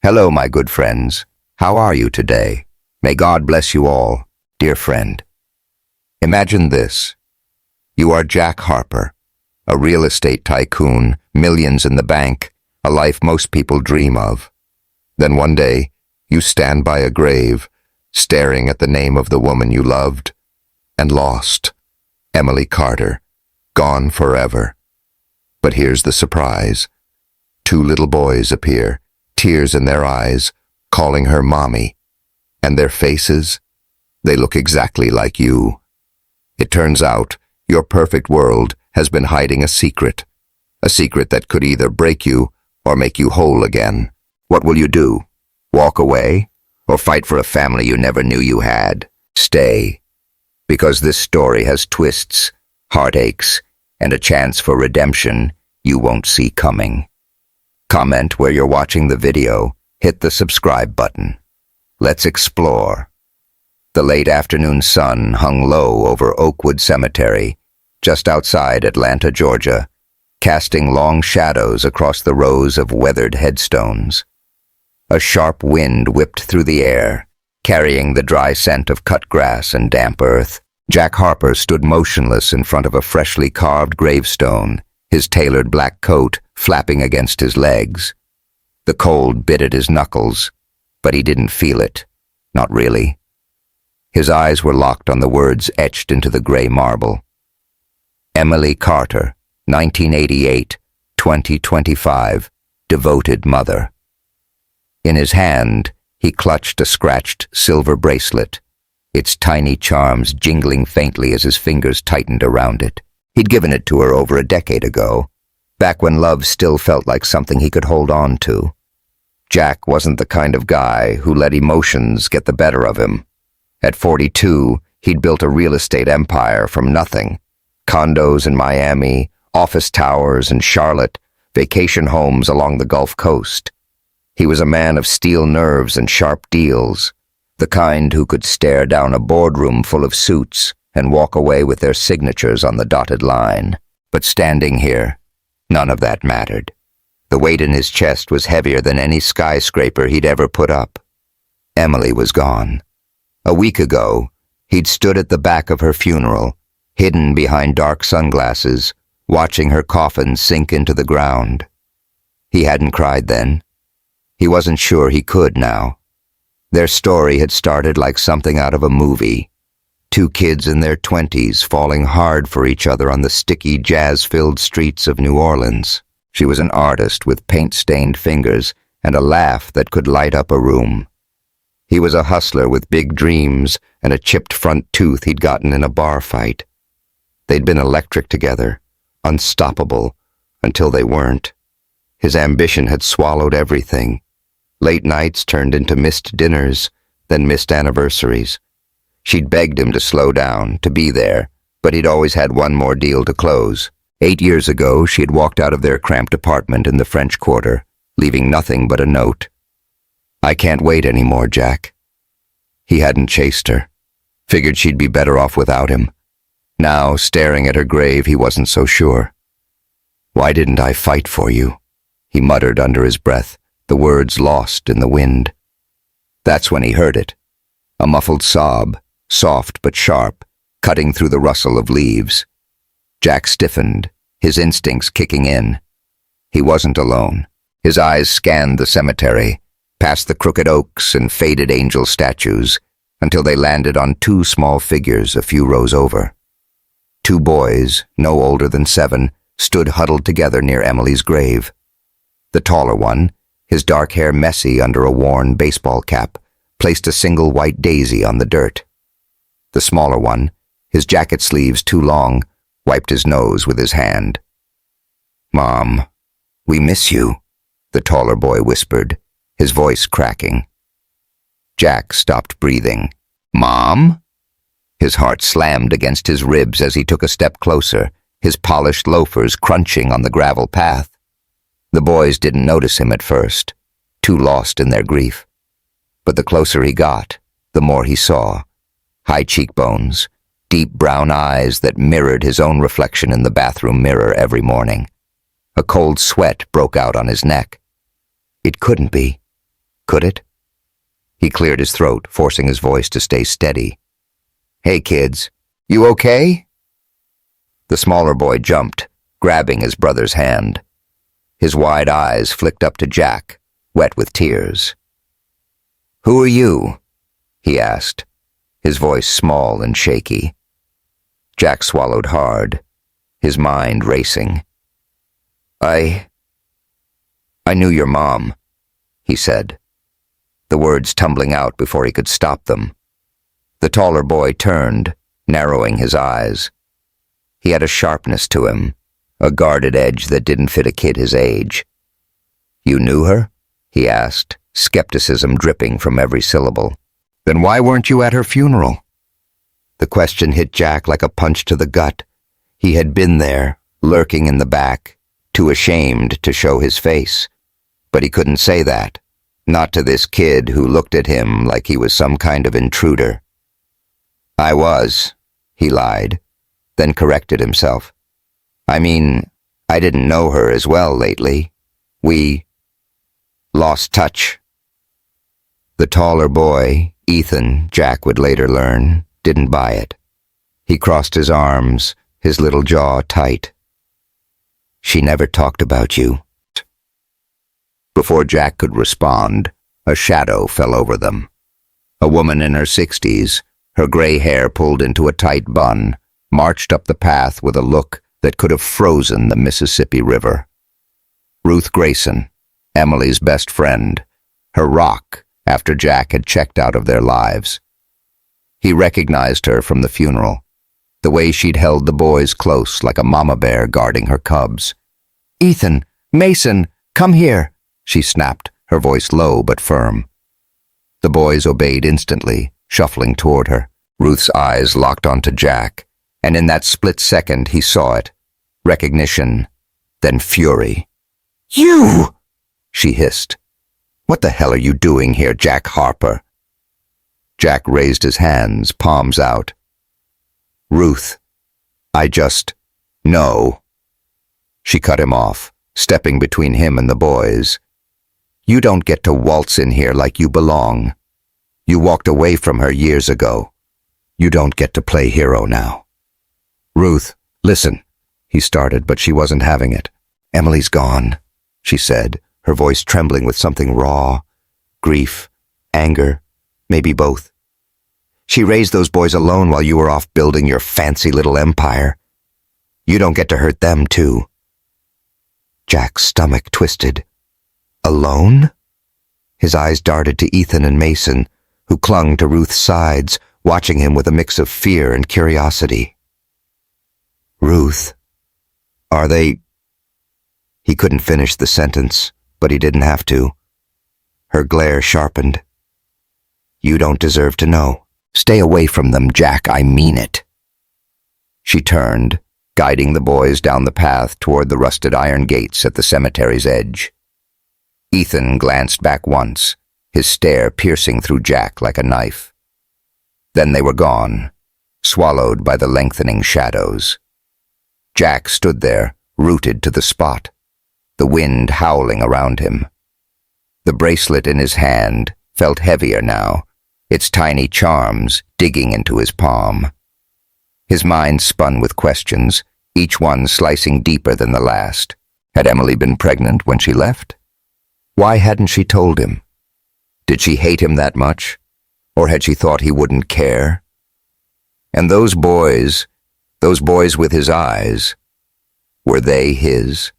Hello, my good friends. How are you today? May God bless you all, dear friend. Imagine this. You are Jack Harper, a real estate tycoon, millions in the bank, a life most people dream of. Then one day, you stand by a grave, staring at the name of the woman you loved and lost, Emily Carter, gone forever. But here's the surprise. Two little boys appear, tears in their eyes, calling her mommy. And their faces? They look exactly like you. It turns out, your perfect world has been hiding a secret that could either break you or make you whole again. What will you do? Walk away? Or fight for a family you never knew you had? Stay. Because this story has twists, heartaches, and a chance for redemption you won't see coming. Comment where you're watching the video, hit the subscribe button. Let's explore. The late afternoon sun hung low over Oakwood Cemetery, just outside Atlanta, Georgia, casting long shadows across the rows of weathered headstones. A sharp wind whipped through the air, carrying the dry scent of cut grass and damp earth. Jack Harper stood motionless in front of a freshly carved gravestone, his tailored black coat flapping against his legs. The cold bit at his knuckles, but he didn't feel it. Not really. His eyes were locked on the words etched into the gray marble. Emily Carter, 1988-2025, devoted mother. In his hand, he clutched a scratched silver bracelet, its tiny charms jingling faintly as his fingers tightened around it. He'd given it to her over a decade ago, back when love still felt like something he could hold on to. Jack wasn't the kind of guy who let emotions get the better of him. At 42, he'd built a real estate empire from nothing. Condos in Miami, office towers in Charlotte, vacation homes along the Gulf Coast. He was a man of steel nerves and sharp deals, the kind who could stare down a boardroom full of suits and walk away with their signatures on the dotted line. But standing here, none of that mattered. The weight in his chest was heavier than any skyscraper he'd ever put up. Emily was gone. A week ago, he'd stood at the back of her funeral, hidden behind dark sunglasses, watching her coffin sink into the ground. He hadn't cried then. He wasn't sure he could now. Their story had started like something out of a movie. Two kids in their 20s falling hard for each other on the sticky, jazz-filled streets of New Orleans. She was an artist with paint-stained fingers and a laugh that could light up a room. He was a hustler with big dreams and a chipped front tooth he'd gotten in a bar fight. They'd been electric together, unstoppable, until they weren't. His ambition had swallowed everything. Late nights turned into missed dinners, then missed anniversaries. She'd begged him to slow down, to be there, but he'd always had one more deal to close. 8 years ago, she had walked out of their cramped apartment in the French Quarter, leaving nothing but a note. "I can't wait anymore, Jack." He hadn't chased her. Figured she'd be better off without him. Now, staring at her grave, he wasn't so sure. "Why didn't I fight for you?" he muttered under his breath, the words lost in the wind. That's when he heard it. A muffled sob, soft but sharp, cutting through the rustle of leaves. Jack stiffened, his instincts kicking in. He wasn't alone. His eyes scanned the cemetery, past the crooked oaks and faded angel statues, until they landed on two small figures a few rows over. Two boys, no older than 7, stood huddled together near Emily's grave. The taller one, his dark hair messy under a worn baseball cap, placed a single white daisy on the dirt. The smaller one, his jacket sleeves too long, wiped his nose with his hand. "Mom, we miss you," the taller boy whispered, his voice cracking. Jack stopped breathing. "Mom?" His heart slammed against his ribs as he took a step closer, his polished loafers crunching on the gravel path. The boys didn't notice him at first, too lost in their grief. But the closer he got, the more he saw. High cheekbones, deep brown eyes that mirrored his own reflection in the bathroom mirror every morning. A cold sweat broke out on his neck. It couldn't be. Could it? He cleared his throat, forcing his voice to stay steady. Hey, kids, you okay? The smaller boy jumped, grabbing his brother's hand. His wide eyes flicked up to Jack, wet with tears. Who are you? He asked, his voice small and shaky. Jack swallowed hard, his mind racing. I knew your mom, he said, the words tumbling out before he could stop them. The taller boy turned, narrowing his eyes. He had a sharpness to him, a guarded edge that didn't fit a kid his age. You knew her? He asked, skepticism dripping from every syllable. Then why weren't you at her funeral? The question hit Jack like a punch to the gut. He had been there, lurking in the back, too ashamed to show his face. But he couldn't say that, not to this kid who looked at him like he was some kind of intruder. I was, he lied, then corrected himself. I mean, I didn't know her as well lately. We lost touch. The taller boy, Ethan, Jack would later learn, didn't buy it. He crossed his arms, his little jaw tight. She never talked about you. Before Jack could respond, a shadow fell over them. A woman in her 60s, her gray hair pulled into a tight bun, marched up the path with a look that could have frozen the Mississippi River. Ruth Grayson, Emily's best friend, her rock after Jack had checked out of their lives. He recognized her from the funeral, the way she'd held the boys close like a mama bear guarding her cubs. Ethan, Mason, come here, she snapped, her voice low but firm. The boys obeyed instantly, shuffling toward her. Ruth's eyes locked onto Jack, and in that split second he saw it. Recognition, then fury. You! She hissed. What the hell are you doing here, Jack Harper? Jack raised his hands, palms out. Ruth, no. She cut him off, stepping between him and the boys. You don't get to waltz in here like you belong. You walked away from her years ago. You don't get to play hero now. Ruth, listen, he started, but she wasn't having it. Emily's gone, she said, her voice trembling with something raw, grief, anger, maybe both. She raised those boys alone while you were off building your fancy little empire. You don't get to hurt them, too. Jack's stomach twisted. Alone? His eyes darted to Ethan and Mason, who clung to Ruth's sides, watching him with a mix of fear and curiosity. Ruth, are they... He couldn't finish the sentence, but he didn't have to. Her glare sharpened. You don't deserve to know. Stay away from them, Jack, I mean it. She turned, guiding the boys down the path toward the rusted iron gates at the cemetery's edge. Ethan glanced back once, his stare piercing through Jack like a knife. Then they were gone, swallowed by the lengthening shadows. Jack stood there, rooted to the spot, the wind howling around him. The bracelet in his hand felt heavier now, its tiny charms digging into his palm. His mind spun with questions, each one slicing deeper than the last. Had Emily been pregnant when she left? Why hadn't she told him? Did she hate him that much? Or had she thought he wouldn't care? And those boys with his eyes, were they his?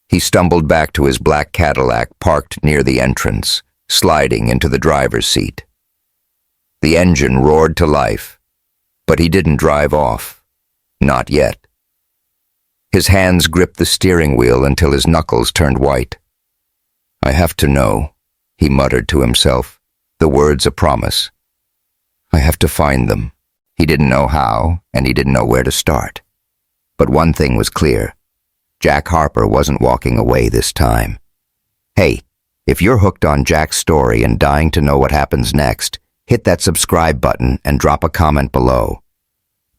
He stumbled back to his black Cadillac parked near the entrance, sliding into the driver's seat. The engine roared to life, but he didn't drive off. Not yet. His hands gripped the steering wheel until his knuckles turned white. I have to know, he muttered to himself, the words a promise. I have to find them. He didn't know how, and he didn't know where to start. But one thing was clear. Jack Harper wasn't walking away this time. Hey, if you're hooked on Jack's story and dying to know what happens next, hit that subscribe button and drop a comment below.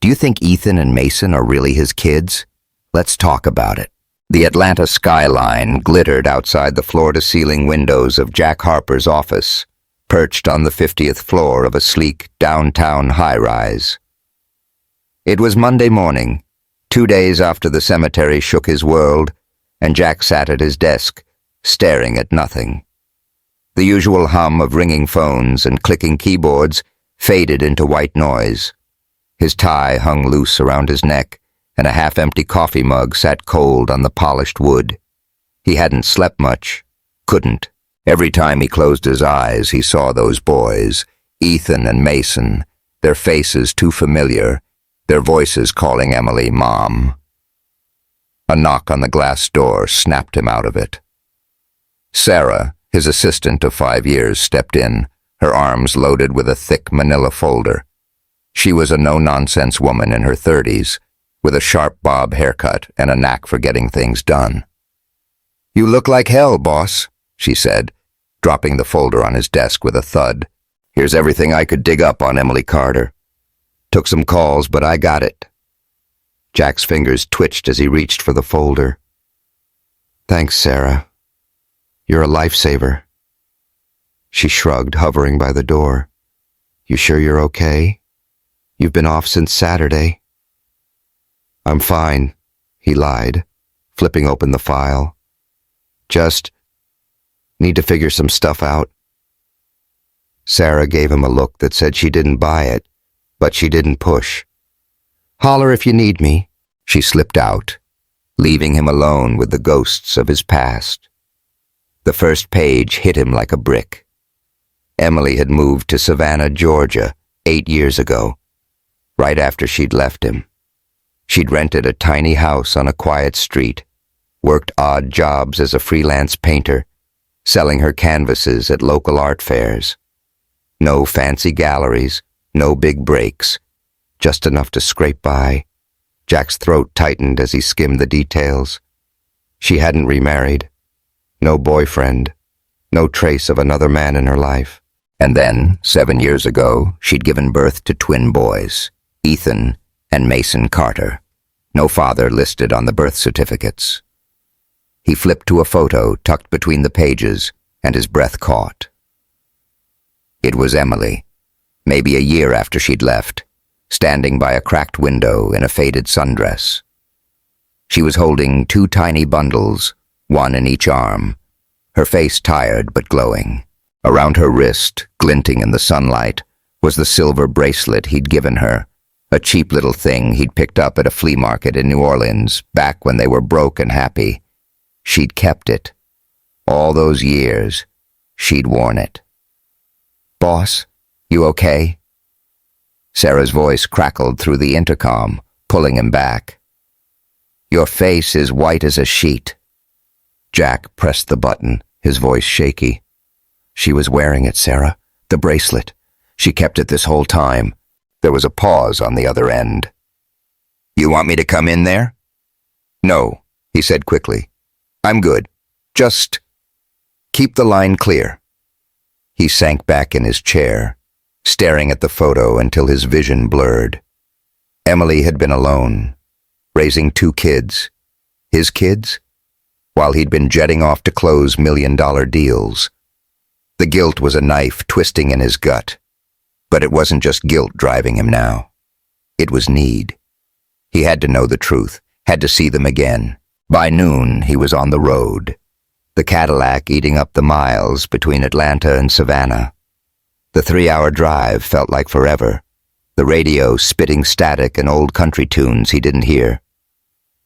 Do you think Ethan and Mason are really his kids? Let's talk about it. The Atlanta skyline glittered outside the floor-to-ceiling windows of Jack Harper's office, perched on the 50th floor of a sleek downtown high-rise. It was Monday morning, 2 days after the cemetery shook his world, and Jack sat at his desk, staring at nothing. The usual hum of ringing phones and clicking keyboards faded into white noise. His tie hung loose around his neck, and a half-empty coffee mug sat cold on the polished wood. He hadn't slept much, couldn't. Every time he closed his eyes, he saw those boys, Ethan and Mason, their faces too familiar, their voices calling Emily Mom. A knock on the glass door snapped him out of it. Sarah, his assistant of 5 years, stepped in, her arms loaded with a thick manila folder. She was a no-nonsense woman in her 30s, with a sharp bob haircut and a knack for getting things done. "You look like hell, boss," she said, dropping the folder on his desk with a thud. "Here's everything I could dig up on Emily Carter. Took some calls, but I got it." Jack's fingers twitched as he reached for the folder. "Thanks, Sarah. You're a lifesaver." She shrugged, hovering by the door. "You sure you're okay? You've been off since Saturday." "I'm fine," he lied, flipping open the file. "Just need to figure some stuff out." Sarah gave him a look that said she didn't buy it, but she didn't push. "Holler if you need me." She slipped out, leaving him alone with the ghosts of his past. The first page hit him like a brick. Emily had moved to Savannah, Georgia, 8 years ago, right after she'd left him. She'd rented a tiny house on a quiet street, worked odd jobs as a freelance painter, selling her canvases at local art fairs. No fancy galleries, no big breaks, just enough to scrape by. Jack's throat tightened as he skimmed the details. She hadn't remarried. No boyfriend. No trace of another man in her life. And then, 7 years ago, she'd given birth to twin boys, Ethan and Mason Carter. No father listed on the birth certificates. He flipped to a photo tucked between the pages, and his breath caught. It was Emily, maybe a year after she'd left, standing by a cracked window in a faded sundress. She was holding 2 tiny bundles, one in each arm, her face tired but glowing. Around her wrist, glinting in the sunlight, was the silver bracelet he'd given her, a cheap little thing he'd picked up at a flea market in New Orleans, back when they were broke and happy. She'd kept it. All those years, she'd worn it. "Boss, you okay?" Sarah's voice crackled through the intercom, pulling him back. "Your face is white as a sheet." Jack pressed the button, his voice shaky. "She was wearing it, Sarah. The bracelet. She kept it this whole time." There was a pause on the other end. "You want me to come in there?" "No," he said quickly. "I'm good. Just keep the line clear." He sank back in his chair, staring at the photo until his vision blurred. Emily had been alone, raising 2 kids. His kids? While he'd been jetting off to close million-dollar deals. The guilt was a knife twisting in his gut. But it wasn't just guilt driving him now. It was need. He had to know the truth, had to see them again. By noon, he was on the road, the Cadillac eating up the miles between Atlanta and Savannah. The 3-hour drive felt like forever, the radio spitting static and old country tunes he didn't hear.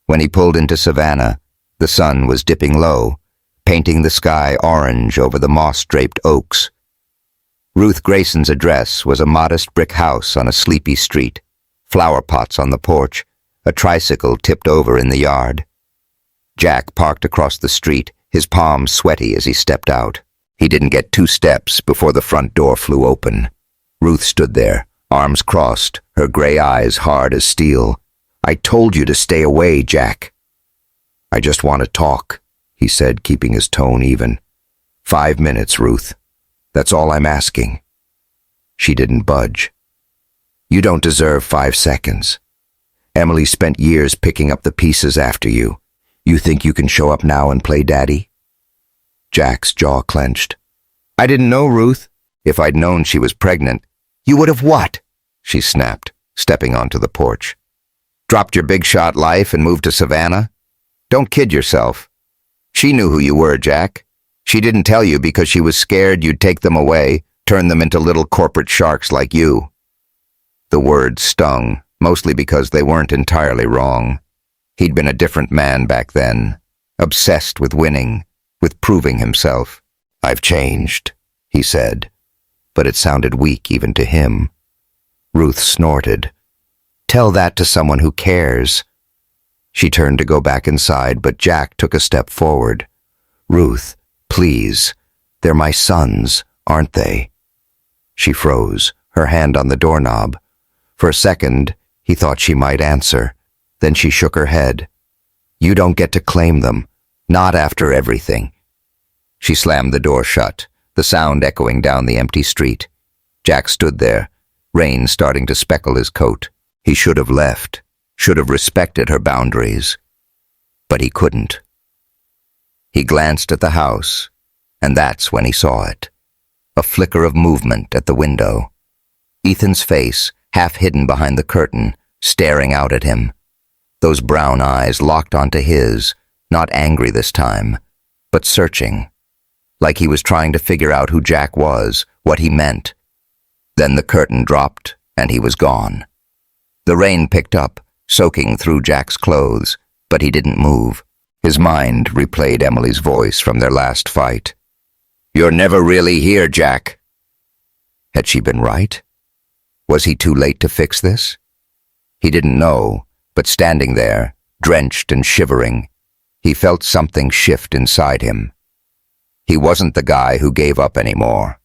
When he pulled into Savannah, the sun was dipping low, painting the sky orange over the moss-draped oaks. Ruth Grayson's address was a modest brick house on a sleepy street, flower pots on the porch, a tricycle tipped over in the yard. Jack parked across the street, his palms sweaty as he stepped out. He didn't get 2 steps before the front door flew open. Ruth stood there, arms crossed, her gray eyes hard as steel. "I told you to stay away, Jack." "I just want to talk," he said, keeping his tone even. 5 minutes, Ruth. That's all I'm asking." She didn't budge. "You don't deserve 5 seconds. Emily spent years picking up the pieces after you. You think you can show up now and play daddy? Jack's jaw clenched. I didn't know, Ruth. If I'd known she was pregnant. You would have what? She snapped, stepping onto the porch. Dropped your big shot life and moved to Savannah? Don't kid yourself. She knew who you were, Jack. She didn't tell you because she was scared you'd take them away, turn them into little corporate sharks like you. The words stung, mostly because they weren't entirely wrong. He'd been a different man back then, obsessed with winning, with proving himself. I've changed, he said, but it sounded weak even to him. Ruth snorted. Tell that to someone who cares. She turned to go back inside, but Jack took a step forward. Ruth, please. They're my sons, aren't they? She froze, her hand on the doorknob. For a second, he thought she might answer. Then she shook her head. You don't get to claim them. Not after everything. She slammed the door shut, the sound echoing down the empty street. Jack stood there, rain starting to speckle his coat. He should have left, should have respected her boundaries. But he couldn't. He glanced at the house, and that's when he saw it. A flicker of movement at the window. Ethan's face, half hidden behind the curtain, staring out at him. Those brown eyes locked onto his, not angry this time, but searching, like he was trying to figure out who Jack was, what he meant. Then the curtain dropped, and he was gone. The rain picked up, soaking through Jack's clothes, but he didn't move. His mind replayed Emily's voice from their last fight. You're never really here, Jack. Had she been right? Was he too late to fix this? He didn't know, but standing there, drenched and shivering, he felt something shift inside him. He wasn't the guy who gave up anymore.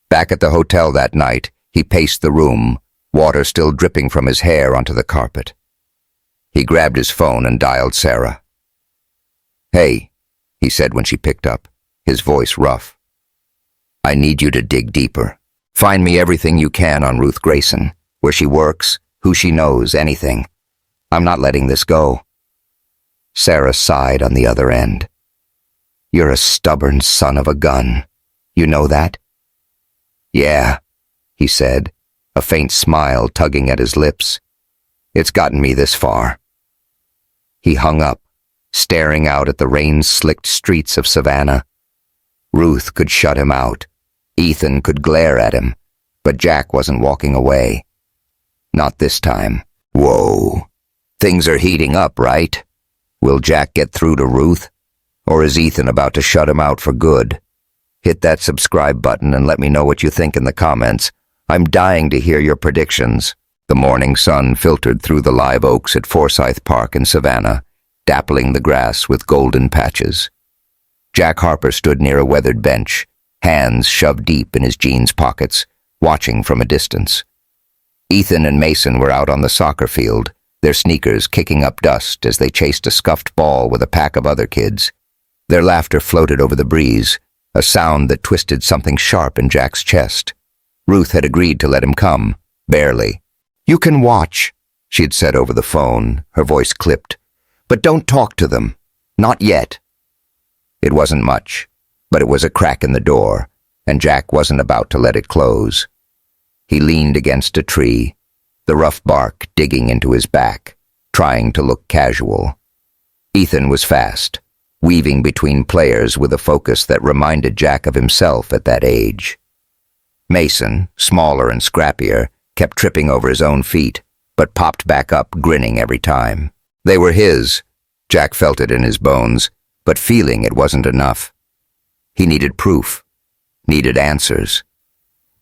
Back at the hotel that night, he paced the room, water still dripping from his hair onto the carpet. He grabbed his phone and dialed Sarah. Hey, he said when she picked up, his voice rough. I need you to dig deeper. Find me everything you can on Ruth Grayson, where she works, who she knows, anything. I'm not letting this go. Sarah sighed on the other end. You're a stubborn son of a gun. You know that? Yeah, he said, a faint smile tugging at his lips. It's gotten me this far. He hung up, staring out at the rain-slicked streets of Savannah. Ruth could shut him out. Ethan could glare at him, but Jack wasn't walking away. Not this time. Whoa. Things are heating up, right? Will Jack get through to Ruth? Or is Ethan about to shut him out for good? Hit that subscribe button and let me know what you think in the comments. I'm dying to hear your predictions. The morning sun filtered through the live oaks at Forsyth Park in Savannah, dappling the grass with golden patches. Jack Harper stood near a weathered bench, hands shoved deep in his jeans pockets, watching from a distance. Ethan and Mason were out on the soccer field, their sneakers kicking up dust as they chased a scuffed ball with a pack of other kids. Their laughter floated over the breeze, a sound that twisted something sharp in Jack's chest. Ruth had agreed to let him come, barely. You can watch, she had said over the phone, her voice clipped. But don't talk to them. Not yet. It wasn't much, but it was a crack in the door, and Jack wasn't about to let it close. He leaned against a tree, the rough bark digging into his back, trying to look casual. Ethan was fast, weaving between players with a focus that reminded Jack of himself at that age. Mason, smaller and scrappier, kept tripping over his own feet, but popped back up, grinning every time. They were his. Jack felt it in his bones, but feeling it wasn't enough. He needed proof, needed answers.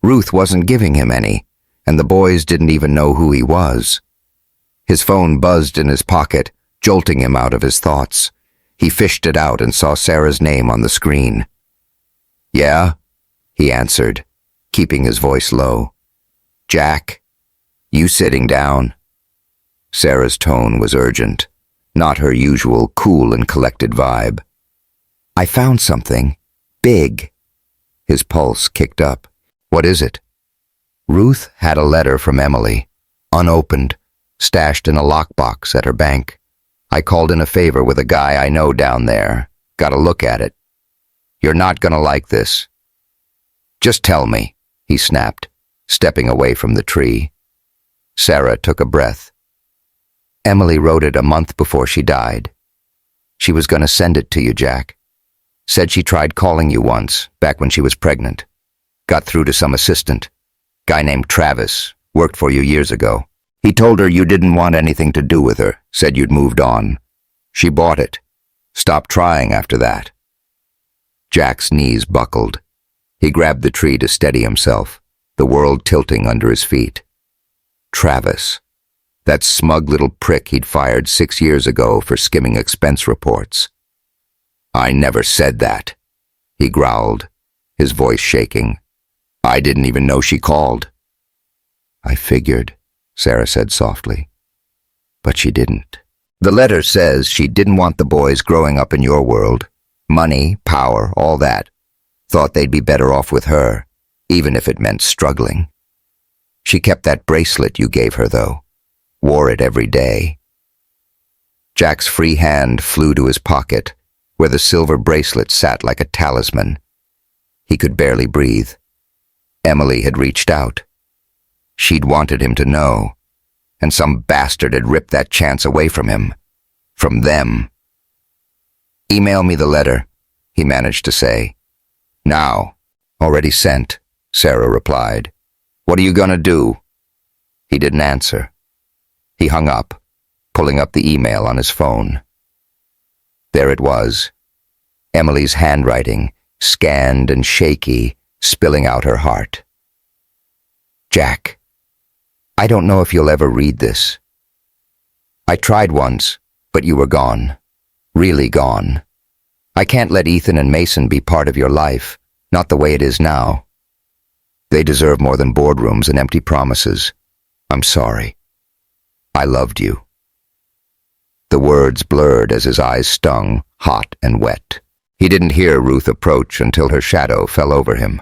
Ruth wasn't giving him any, and the boys didn't even know who he was. His phone buzzed in his pocket, jolting him out of his thoughts. He fished it out and saw Sarah's name on the screen. Yeah, he answered, keeping his voice low. Jack, you sitting down? Sarah's tone was urgent, not her usual cool and collected vibe. I found something. Big. His pulse kicked up. What is it? Ruth had a letter from Emily, unopened, stashed in a lockbox at her bank. I called in a favor with a guy I know down there. Gotta look at it. You're not gonna like this. Just tell me, he snapped, stepping away from the tree. Sarah took a breath. Emily wrote it a month before she died. She was gonna send it to you, Jack. Said she tried calling you once, back when she was pregnant. Got through to some assistant. Guy named Travis, worked for you years ago. He told her you didn't want anything to do with her, said you'd moved on. She bought it. Stopped trying after that. Jack's knees buckled. He grabbed the tree to steady himself, the world tilting under his feet. Travis. That smug little prick he'd fired 6 years ago for skimming expense reports. I never said that, he growled, his voice shaking. I didn't even know she called. I figured, Sarah said softly. But she didn't. The letter says she didn't want the boys growing up in your world. Money, power, all that. Thought they'd be better off with her, even if it meant struggling. She kept that bracelet you gave her, though. Wore it every day. Jack's free hand flew to his pocket, where the silver bracelet sat like a talisman. He could barely breathe. Emily had reached out. She'd wanted him to know, and some bastard had ripped that chance away from him. From them. Email me the letter, he managed to say. Now. Already sent, Sarah replied. What are you gonna do? He didn't answer. He hung up, pulling up the email on his phone. There it was. Emily's handwriting, scanned and shaky, spilling out her heart. Jack, I don't know if you'll ever read this. I tried once, but you were gone. Really gone. I can't let Ethan and Mason be part of your life, not the way it is now. They deserve more than boardrooms and empty promises. I'm sorry. I loved you. The words blurred as his eyes stung, hot and wet. He didn't hear Ruth approach until her shadow fell over him.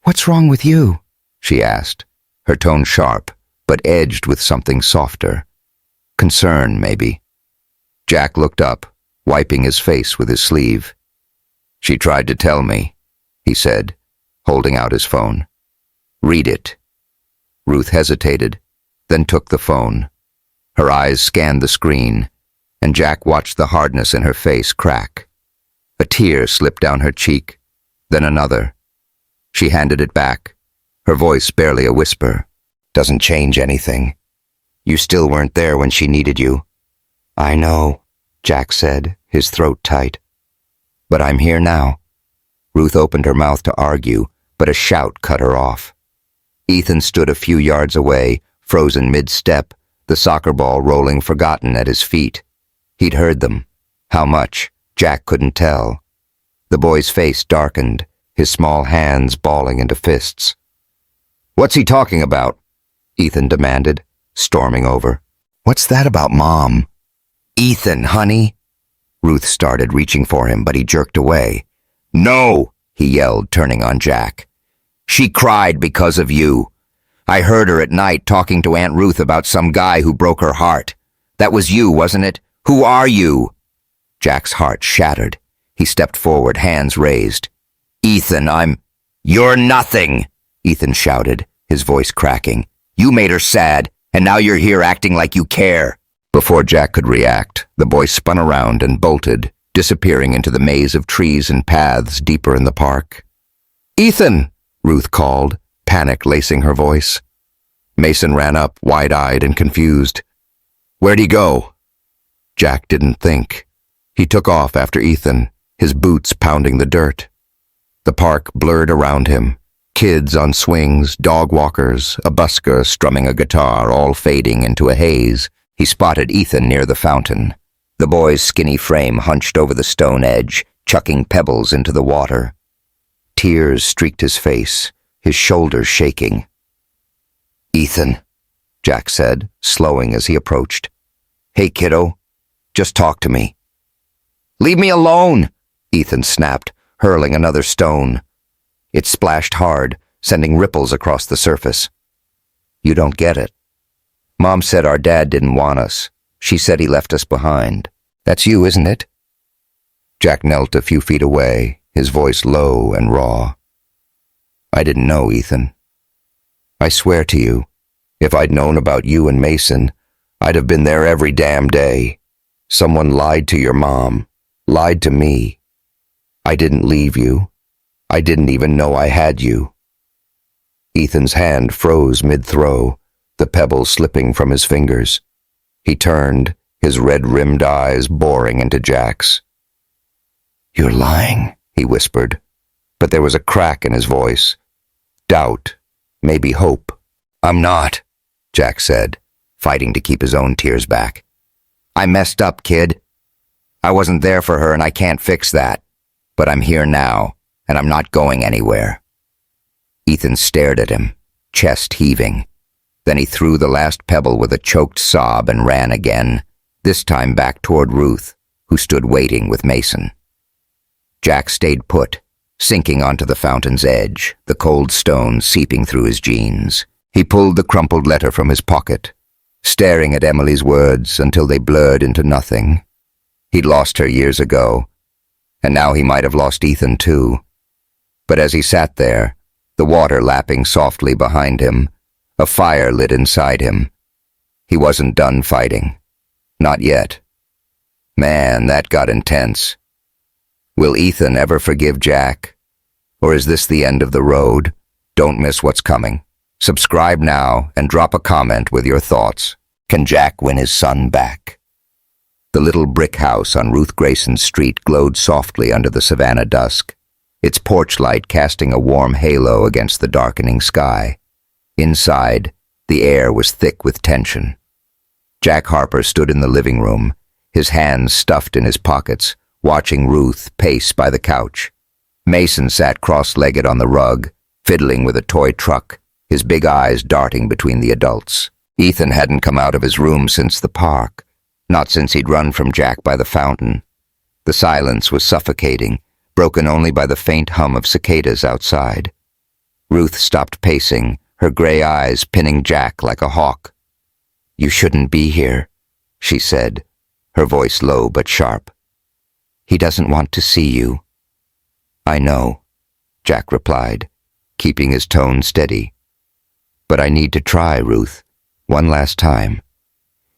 What's wrong with you? She asked, her tone sharp, but edged with something softer. Concern, maybe. Jack looked up, wiping his face with his sleeve. She tried to tell me, he said, holding out his phone. Read it. Ruth hesitated, then took the phone. Her eyes scanned the screen, and Jack watched the hardness in her face crack. A tear slipped down her cheek, then another. She handed it back, her voice barely a whisper. Doesn't change anything. You still weren't there when she needed you. I know, Jack said, his throat tight. But I'm here now. Ruth opened her mouth to argue, but a shout cut her off. Ethan stood a few yards away, frozen mid-step, the soccer ball rolling forgotten at his feet. He'd heard them. How much? Jack couldn't tell. The boy's face darkened, his small hands balling into fists. What's he talking about? Ethan demanded, storming over. What's that about, Mom? Ethan, honey. Ruth started reaching for him, but he jerked away. No, he yelled, turning on Jack. She cried because of you. I heard her at night talking to Aunt Ruth about some guy who broke her heart. That was you, wasn't it? Who are you? Jack's heart shattered. He stepped forward, hands raised. Ethan, You're nothing, Ethan shouted, his voice cracking. You made her sad, and now you're here acting like you care. Before Jack could react, the boy spun around and bolted, disappearing into the maze of trees and paths deeper in the park. Ethan, Ruth called, panic lacing her voice. Mason ran up, wide-eyed and confused. Where'd he go? Jack didn't think. He took off after Ethan, his boots pounding the dirt. The park blurred around him. Kids on swings, dog walkers, a busker strumming a guitar, all fading into a haze. He spotted Ethan near the fountain. The boy's skinny frame hunched over the stone edge, chucking pebbles into the water. Tears streaked his face, his shoulders shaking. Ethan, Jack said, slowing as he approached. Hey, kiddo, just talk to me. Leave me alone, Ethan snapped, hurling another stone. It splashed hard, sending ripples across the surface. You don't get it. Mom said our dad didn't want us. She said he left us behind. That's you, isn't it? Jack knelt a few feet away, his voice low and raw. I didn't know, Ethan. I swear to you, if I'd known about you and Mason, I'd have been there every damn day. Someone lied to your mom, lied to me. I didn't leave you. I didn't even know I had you. Ethan's hand froze mid-throw, the pebble slipping from his fingers. He turned, his red-rimmed eyes boring into Jack's. You're lying, he whispered, but there was a crack in his voice. Doubt, maybe hope. I'm not, Jack said, fighting to keep his own tears back. I messed up, kid. I wasn't there for her and I can't fix that. But I'm here now, and I'm not going anywhere. Ethan stared at him, chest heaving. Then he threw the last pebble with a choked sob and ran again, this time back toward Ruth, who stood waiting with Mason. Jack stayed put, sinking onto the fountain's edge, the cold stone seeping through his jeans. He pulled the crumpled letter from his pocket, staring at Emily's words until they blurred into nothing. He'd lost her years ago, and now he might have lost Ethan too. But as he sat there, the water lapping softly behind him, a fire lit inside him. He wasn't done fighting. Not yet. Man, that got intense. Will Ethan ever forgive Jack? Or is this the end of the road? Don't miss what's coming. Subscribe now and drop a comment with your thoughts. Can Jack win his son back? The little brick house on Ruth Grayson's street glowed softly under the Savannah dusk, its porch light casting a warm halo against the darkening sky. Inside, the air was thick with tension. Jack Harper stood in the living room, his hands stuffed in his pockets, watching Ruth pace by the couch. Mason sat cross-legged on the rug, fiddling with a toy truck, his big eyes darting between the adults. Ethan hadn't come out of his room since the park, not since he'd run from Jack by the fountain. The silence was suffocating, broken only by the faint hum of cicadas outside. Ruth stopped pacing, her gray eyes pinning Jack like a hawk. You shouldn't be here, she said, her voice low but sharp. He doesn't want to see you. I know, Jack replied, keeping his tone steady. But I need to try, Ruth, one last time.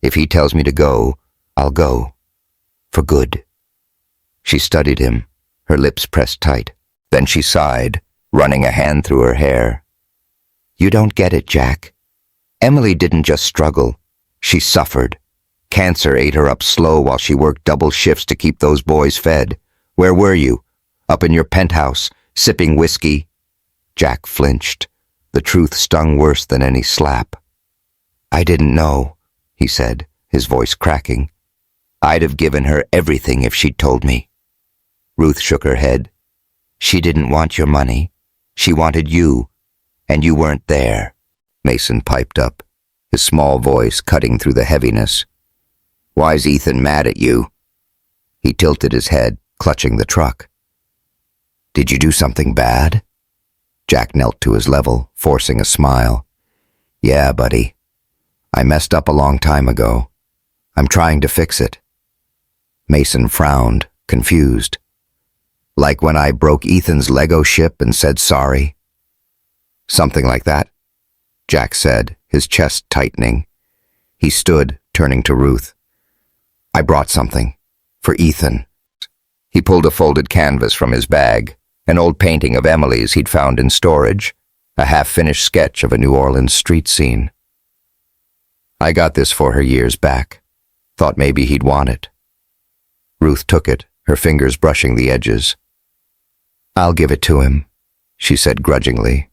If he tells me to go, I'll go. For good. She studied him, her lips pressed tight. Then she sighed, running a hand through her hair. You don't get it, Jack. Emily didn't just struggle. She suffered. Cancer ate her up slow while she worked double shifts to keep those boys fed. Where were you? Up in your penthouse, sipping whiskey? Jack flinched. The truth stung worse than any slap. I didn't know, he said, his voice cracking. I'd have given her everything if she'd told me. Ruth shook her head. She didn't want your money. She wanted you, and you weren't there. Mason piped up, his small voice cutting through the heaviness. Why's Ethan mad at you? He tilted his head, clutching the truck. Did you do something bad? Jack knelt to his level, forcing a smile. Yeah, buddy. I messed up a long time ago. I'm trying to fix it. Mason frowned, confused. Like when I broke Ethan's Lego ship and said sorry? Something like that, Jack said, his chest tightening. He stood, turning to Ruth. I brought something. For Ethan. He pulled a folded canvas from his bag, an old painting of Emily's he'd found in storage, a half-finished sketch of a New Orleans street scene. I got this for her years back. Thought maybe he'd want it. Ruth took it, her fingers brushing the edges. I'll give it to him, she said grudgingly.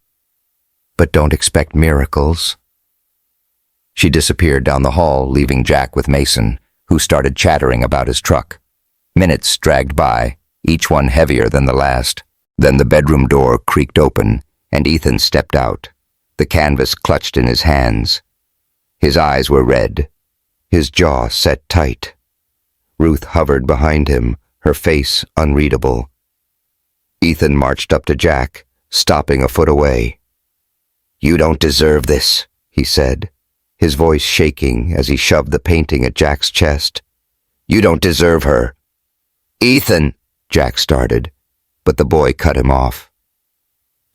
But don't expect miracles. She disappeared down the hall, leaving Jack with Mason, who started chattering about his truck. Minutes dragged by, each one heavier than the last. Then the bedroom door creaked open, and Ethan stepped out, the canvas clutched in his hands. His eyes were red, his jaw set tight. Ruth hovered behind him, her face unreadable. Ethan marched up to Jack, stopping a foot away. You don't deserve this, he said, his voice shaking as he shoved the painting at Jack's chest. "You don't deserve her." "Ethan," Jack started, but the boy cut him off.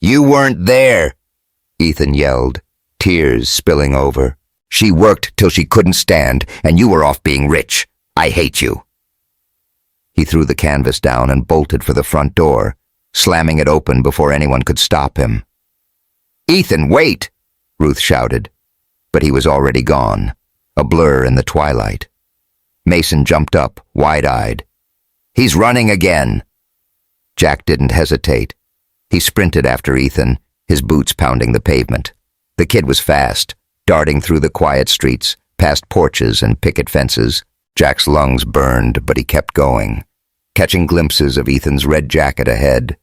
"You weren't there," Ethan yelled, tears spilling over. "She worked till she couldn't stand, and you were off being rich. I hate you." He threw the canvas down and bolted for the front door, slamming it open before anyone could stop him. "Ethan, wait!" Ruth shouted, but he was already gone, a blur in the twilight. Mason jumped up, wide-eyed. "He's running again!" Jack didn't hesitate. He sprinted after Ethan, his boots pounding the pavement. The kid was fast, darting through the quiet streets, past porches and picket fences. Jack's lungs burned, but he kept going, catching glimpses of Ethan's red jacket ahead.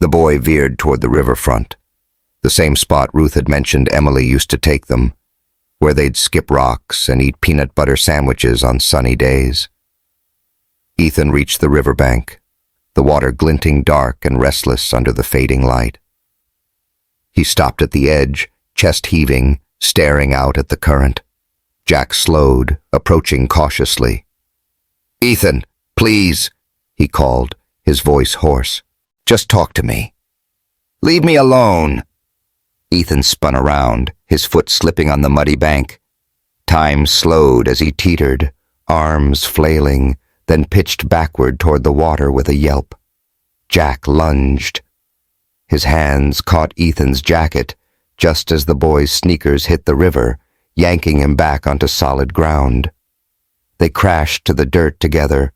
The boy veered toward the riverfront, the same spot Ruth had mentioned Emily used to take them, where they'd skip rocks and eat peanut butter sandwiches on sunny days. Ethan reached the riverbank, the water glinting dark and restless under the fading light. He stopped at the edge, chest heaving, staring out at the current. Jack slowed, approaching cautiously. "Ethan, please," he called, his voice hoarse. "Just talk to me." "Leave me alone." Ethan spun around, his foot slipping on the muddy bank. Time slowed as he teetered, arms flailing, then pitched backward toward the water with a yelp. Jack lunged. His hands caught Ethan's jacket just as the boy's sneakers hit the river, yanking him back onto solid ground. They crashed to the dirt together,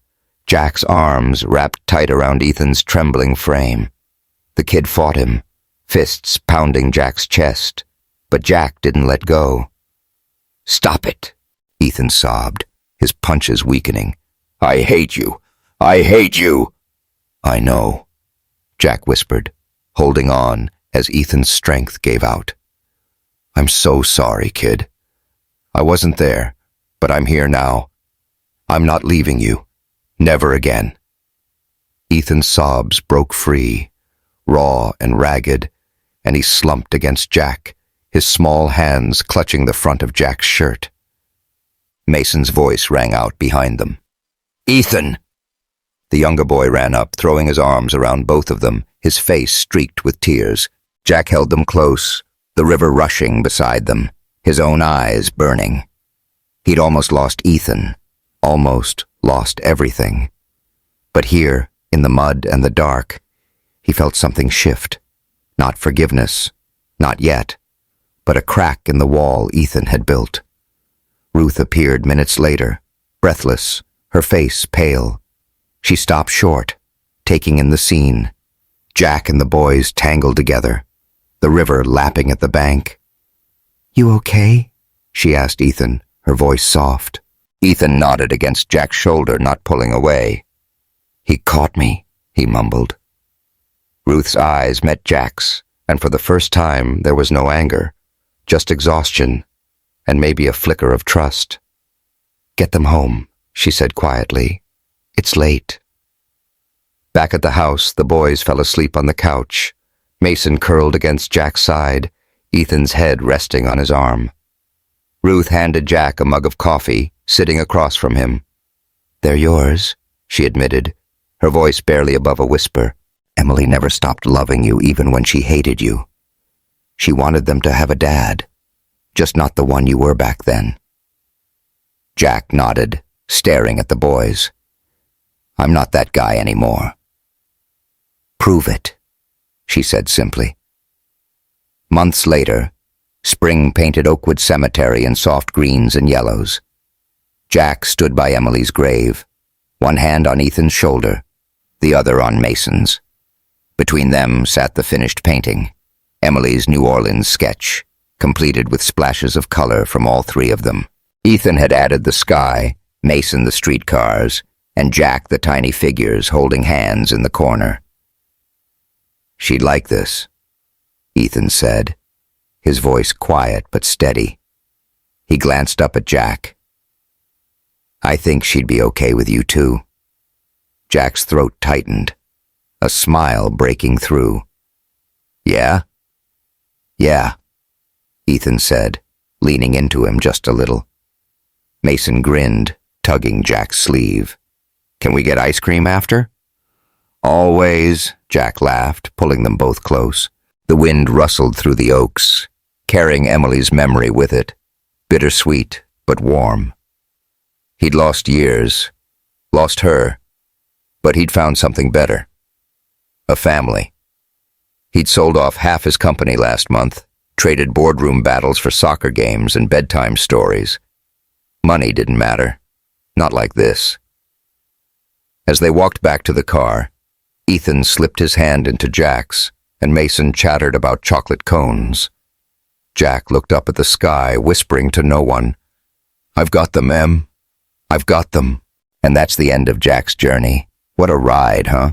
Jack's arms wrapped tight around Ethan's trembling frame. The kid fought him, fists pounding Jack's chest, but Jack didn't let go. "Stop it," Ethan sobbed, his punches weakening. "I hate you. I hate you." "I know," Jack whispered, holding on as Ethan's strength gave out. "I'm so sorry, kid. I wasn't there, but I'm here now. I'm not leaving you. Never again." Ethan's sobs broke free, raw and ragged, and he slumped against Jack, his small hands clutching the front of Jack's shirt. Mason's voice rang out behind them. "Ethan!" The younger boy ran up, throwing his arms around both of them, his face streaked with tears. Jack held them close, the river rushing beside them, his own eyes burning. He'd almost lost Ethan, almost lost everything. But here, in the mud and the dark, he felt something shift. Not forgiveness, not yet, but a crack in the wall Ethan had built. Ruth appeared minutes later, breathless, her face pale. She stopped short, taking in the scene. Jack and the boys tangled together, the river lapping at the bank. "You okay?" she asked Ethan, her voice soft. Ethan nodded against Jack's shoulder, not pulling away. "He caught me," he mumbled. Ruth's eyes met Jack's, and for the first time there was no anger, just exhaustion, and maybe a flicker of trust. "Get them home," she said quietly. "It's late." Back at the house, the boys fell asleep on the couch, Mason curled against Jack's side, Ethan's head resting on his arm. Ruth handed Jack a mug of coffee, sitting across from him. "They're yours," she admitted, her voice barely above a whisper. "Emily never stopped loving you even when she hated you. She wanted them to have a dad, just not the one you were back then." Jack nodded, staring at the boys. "I'm not that guy anymore." "Prove it," she said simply. Months later, spring painted Oakwood Cemetery in soft greens and yellows. Jack stood by Emily's grave, one hand on Ethan's shoulder, the other on Mason's. Between them sat the finished painting, Emily's New Orleans sketch, completed with splashes of color from all three of them. Ethan had added the sky, Mason the streetcars, and Jack the tiny figures holding hands in the corner. "She'd like this," Ethan said, his voice quiet but steady. He glanced up at Jack. "I think she'd be okay with you too." Jack's throat tightened, a smile breaking through. "Yeah?" "Yeah," Ethan said, leaning into him just a little. Mason grinned, tugging Jack's sleeve. "Can we get ice cream after?" "Always," Jack laughed, pulling them both close. The wind rustled through the oaks, carrying Emily's memory with it, bittersweet but warm. He'd lost years, lost her, but he'd found something better. A family. He'd sold off half his company last month, traded boardroom battles for soccer games and bedtime stories. Money didn't matter. Not like this. As they walked back to the car, Ethan slipped his hand into Jack's, and Mason chattered about chocolate cones. Jack looked up at the sky, whispering to no one, "I've got them, Em. I've got them." And that's the end of Jack's journey. What a ride, huh?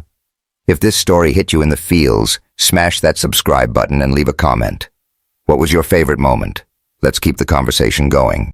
If this story hit you in the feels, smash that subscribe button and leave a comment. What was your favorite moment? Let's keep the conversation going.